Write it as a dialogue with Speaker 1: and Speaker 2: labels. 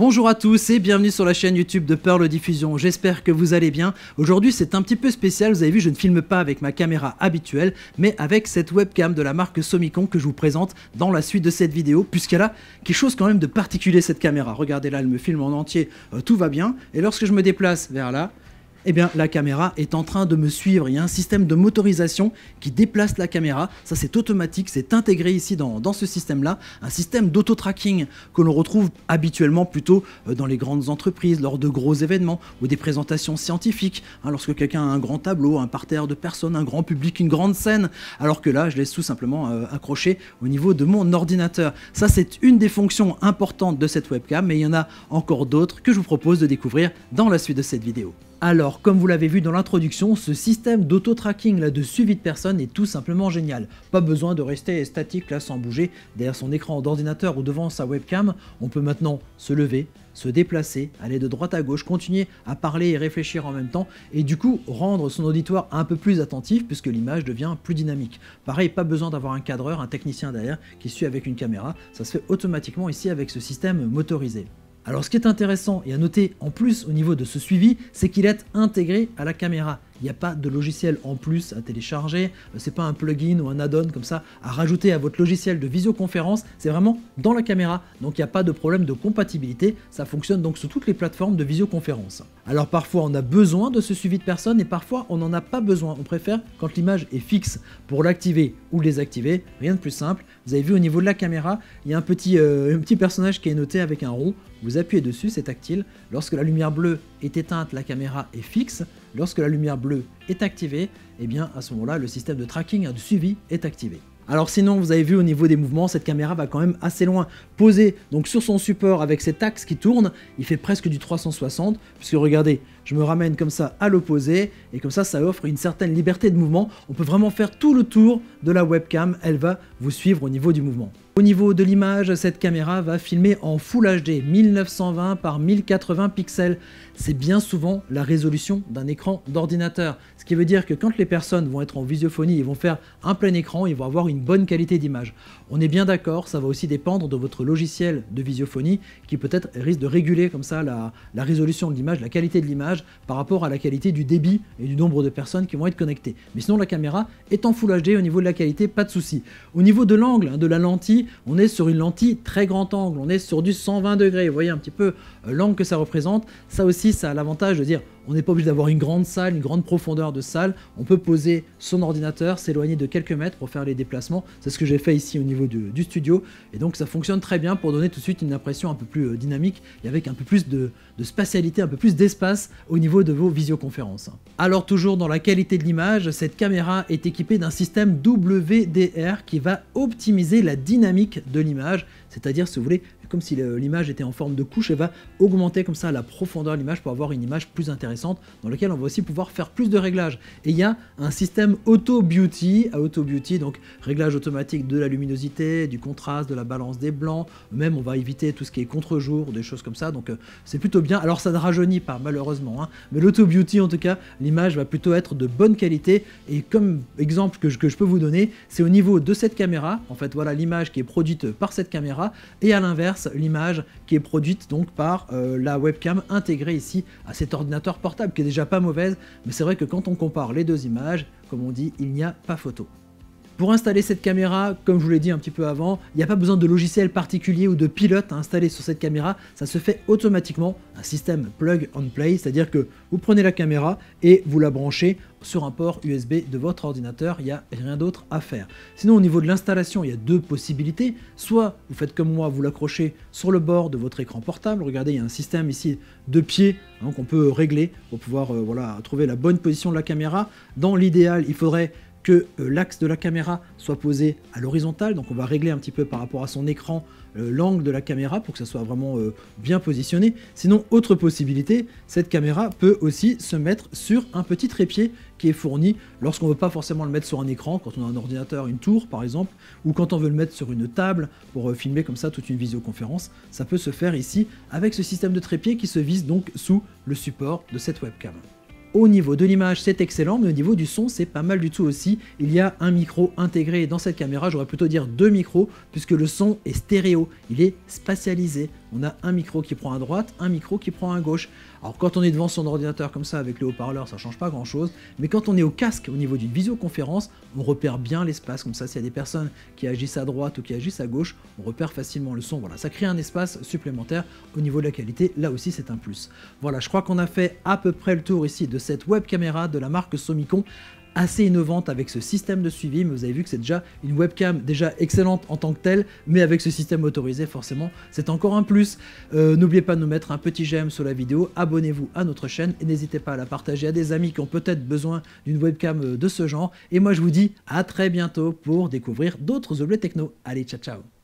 Speaker 1: Bonjour à tous et bienvenue sur la chaîne YouTube de Pearl Diffusion, j'espère que vous allez bien. Aujourd'hui c'est un petit peu spécial, vous avez vu je ne filme pas avec ma caméra habituelle, mais avec cette webcam de la marque Somicon que je vous présente dans la suite de cette vidéo, puisqu'elle a quelque chose quand même de particulier cette caméra. Regardez là, elle me filme en entier, tout va bien, et lorsque je me déplace vers là, eh bien la caméra est en train de me suivre. Il y a un système de motorisation qui déplace la caméra, ça c'est automatique, c'est intégré ici dans ce système là, un système d'auto-tracking que l'on retrouve habituellement plutôt dans les grandes entreprises, lors de gros événements ou des présentations scientifiques, lorsque quelqu'un a un grand tableau, un parterre de personnes, un grand public, une grande scène, alors que là je laisse tout simplement accroché au niveau de mon ordinateur. Ça c'est une des fonctions importantes de cette webcam, mais il y en a encore d'autres que je vous propose de découvrir dans la suite de cette vidéo. Alors, comme vous l'avez vu dans l'introduction, ce système d'auto-tracking de suivi de personnes est tout simplement génial. Pas besoin de rester statique là sans bouger derrière son écran d'ordinateur ou devant sa webcam. On peut maintenant se lever, se déplacer, aller de droite à gauche, continuer à parler et réfléchir en même temps et du coup rendre son auditoire un peu plus attentif puisque l'image devient plus dynamique. Pareil, pas besoin d'avoir un cadreur, un technicien derrière qui suit avec une caméra, ça se fait automatiquement ici avec ce système motorisé. Alors ce qui est intéressant et à noter en plus au niveau de ce suivi, c'est qu'il est intégré à la caméra. Il n'y a pas de logiciel en plus à télécharger, c'est pas un plugin ou un add-on comme ça à rajouter à votre logiciel de visioconférence, c'est vraiment dans la caméra, donc il n'y a pas de problème de compatibilité, ça fonctionne donc sur toutes les plateformes de visioconférence. Alors parfois on a besoin de ce suivi de personnes et parfois on n'en a pas besoin, on préfère quand l'image est fixe pour l'activer ou le désactiver, rien de plus simple. Vous avez vu au niveau de la caméra, il y a un petit personnage qui est noté avec un rond, vous appuyez dessus, c'est tactile, lorsque la lumière bleue est éteinte, la caméra est fixe. Lorsque la lumière bleue est activée, et bien à ce moment-là, le système de tracking, de suivi est activé. Alors sinon, vous avez vu au niveau des mouvements, cette caméra va quand même assez loin. Posée donc sur son support avec cet axe qui tourne, il fait presque du 360, puisque regardez, je me ramène comme ça à l'opposé, et comme ça, ça offre une certaine liberté de mouvement. On peut vraiment faire tout le tour de la webcam, elle va vous suivre au niveau du mouvement. Au niveau de l'image, cette caméra va filmer en Full HD, 1920 par 1080 pixels. C'est bien souvent la résolution d'un écran d'ordinateur. Ce qui veut dire que quand les personnes vont être en visiophonie, ils vont faire un plein écran, ils vont avoir une bonne qualité d'image. On est bien d'accord, ça va aussi dépendre de votre logiciel de visiophonie qui peut-être risque de réguler comme ça la résolution de l'image, la qualité de l'image par rapport à la qualité du débit et du nombre de personnes qui vont être connectées. Mais sinon la caméra est en Full HD, au niveau de la qualité, pas de souci. Au niveau de l'angle, de la lentille, on est sur une lentille très grand angle, on est sur du 120 degrés, vous voyez un petit peu l'angle que ça représente. Ça aussi, ça a l'avantage de dire on n'est pas obligé d'avoir une grande salle, une grande profondeur de salle, on peut poser son ordinateur, s'éloigner de quelques mètres pour faire les déplacements, c'est ce que j'ai fait ici au niveau du studio, et donc ça fonctionne très bien pour donner tout de suite une impression un peu plus dynamique et avec un peu plus de spatialité, un peu plus d'espace au niveau de vos visioconférences. Alors toujours dans la qualité de l'image, cette caméra est équipée d'un système WDR qui va optimiser la dynamique de l'image, c'est-à-dire si vous voulez, comme si l'image était en forme de couche, et va augmenter comme ça la profondeur de l'image pour avoir une image plus intéressante dans laquelle on va aussi pouvoir faire plus de réglages. Et il y a un système Auto Beauty, donc réglage automatique de la luminosité, du contraste, de la balance des blancs, même on va éviter tout ce qui est contre-jour, des choses comme ça, donc c'est plutôt bien. Alors ça ne rajeunit pas malheureusement, mais l'Auto Beauty en tout cas, l'image va plutôt être de bonne qualité, et comme exemple que je peux vous donner, c'est au niveau de cette caméra, en fait voilà l'image qui est produite par cette caméra, et à l'inverse, l'image qui est produite donc par la webcam intégrée ici à cet ordinateur portable qui est déjà pas mauvaise, mais c'est vrai que quand on compare les deux images, comme on dit, il n'y a pas photo. Pour installer cette caméra, comme je vous l'ai dit un petit peu avant, il n'y a pas besoin de logiciel particulier ou de pilote à installer sur cette caméra, ça se fait automatiquement, un système plug and play, c'est-à-dire que vous prenez la caméra et vous la branchez sur un port USB de votre ordinateur, il n'y a rien d'autre à faire. Sinon au niveau de l'installation, il y a deux possibilités, soit vous faites comme moi, vous l'accrochez sur le bord de votre écran portable, regardez il y a un système ici de pied qu'on peut régler pour pouvoir trouver la bonne position de la caméra. Dans l'idéal, il faudrait que l'axe de la caméra soit posé à l'horizontale, donc on va régler un petit peu par rapport à son écran l'angle de la caméra pour que ça soit vraiment bien positionné. Sinon, autre possibilité, cette caméra peut aussi se mettre sur un petit trépied qui est fourni lorsqu'on ne veut pas forcément le mettre sur un écran, quand on a un ordinateur, une tour par exemple, ou quand on veut le mettre sur une table pour filmer comme ça toute une visioconférence. Ça peut se faire ici avec ce système de trépied qui se visse donc sous le support de cette webcam. Au niveau de l'image, c'est excellent, mais au niveau du son, c'est pas mal du tout aussi. Il y a un micro intégré dans cette caméra, j'aurais plutôt dire deux micros, puisque le son est stéréo, il est spatialisé. on a un micro qui prend à droite, un micro qui prend à gauche. Alors quand on est devant son ordinateur comme ça avec le haut-parleur, ça change pas grand chose, mais quand on est au casque au niveau d'une visioconférence, on repère bien l'espace, comme ça s'il y a des personnes qui agissent à droite ou qui agissent à gauche, on repère facilement le son. Voilà, ça crée un espace supplémentaire au niveau de la qualité, là aussi c'est un plus. Voilà, je crois qu'on a fait à peu près le tour ici de cette web caméra de la marque Somicon, assez innovante avec ce système de suivi, mais vous avez vu que c'est déjà une webcam déjà excellente en tant que telle, mais avec ce système motorisé forcément c'est encore un plus. N'oubliez pas de nous mettre un petit j'aime sur la vidéo, abonnez-vous à notre chaîne et n'hésitez pas à la partager à des amis qui ont peut-être besoin d'une webcam de ce genre, et moi je vous dis à très bientôt pour découvrir d'autres objets techno. Allez, ciao ciao.